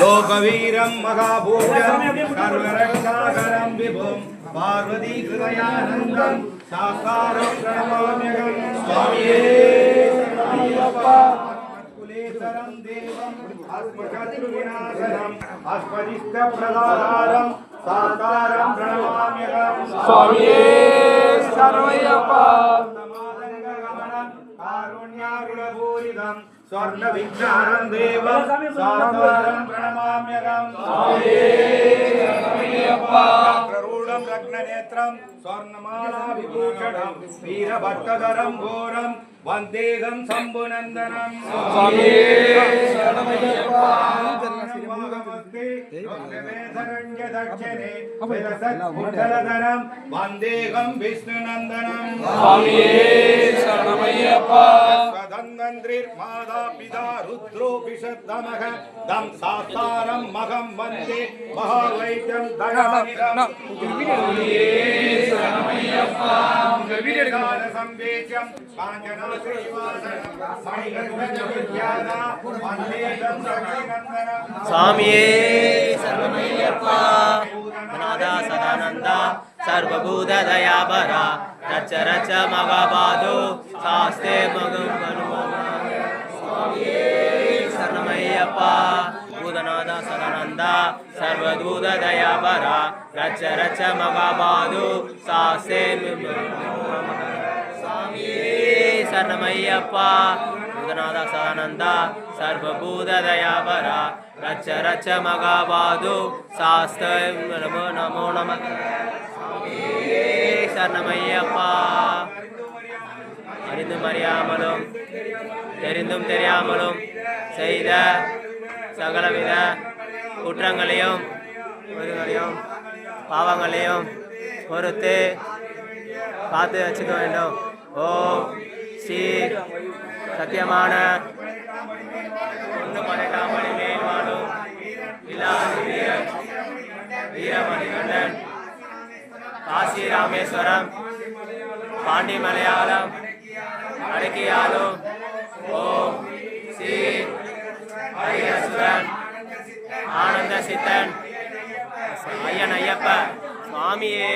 लोकवीरं महाभूषं सर्वरक्षाकरं विभुं पार्वती हृदयानन्दं साकारं प्रणमाम्यहं स्वामिये शरणमय्यप्पा कुलेश्वरं देवं अस्मशत्रुविनाशनम् अस्मदिष्टप्रदातारं साकारं प्रणमाम्यहं स्वामिये शरणमय्यप्पा कारुण्यारुणपूरितं स्वर्णविज्ञानं देवं साकारं प्रणमाम्यहं स्वामिये शरणमय्यप्पा प्ररूढं रत्ननेत्रं स्वर्णमाला विभूषणं वीरभट्टधरं घोरं वन्देहं शम्भुनन्दनं स्वामिये शरणमय्यप्पा दक्षिणे वन्देहं विष्णुनन्दनं स्वामिये शरणमय्यप्पा धन्वन्त्रिर्माता पिता रुद्रोऽभिषद्दमः दं साकारं महं वन्दे महावैद्यं दयानिधं स्वामिये शरणमय्यप्पा संवेद्यं स्वामिये शरणमय्यप्पा नादा सदानंदा सर्वभूतदयापरा रच रच मगबाधो शास्ते मगं स्वामिये शरणमय्यप्पा भूतनादा सदानंदा सर्वभूतदयापरा रच रच मगबाधो शास्ते शरणमय्यप्पा भूतनाथ सदानंदा सर्वभूतदयापरा रच रच मगाबाधो शास्त्र नमो नमो नमः शरणमय्यप्पा அறிந்தும் அறியாமலும் தெரிந்தும் தெரியாமலும் செய்த சகலவித குற்றங்களையும் பாவங்களையும் பொறுத்து பார்த்து வச்சுக்க வேண்டும். ஓம் ஸ்ரீ சத்தியமான 12 மணி மேல் வாழும் வீரமணிகண்டன் காசி ராமேஸ்வரம் பாண்டி மலையாளம் அடக்கியாலும் ஓம் ஸ்ரீ ஹரிஹசுரன் ஆனந்த சித்தன் ஐயன் ஐயப்ப சுவாமியே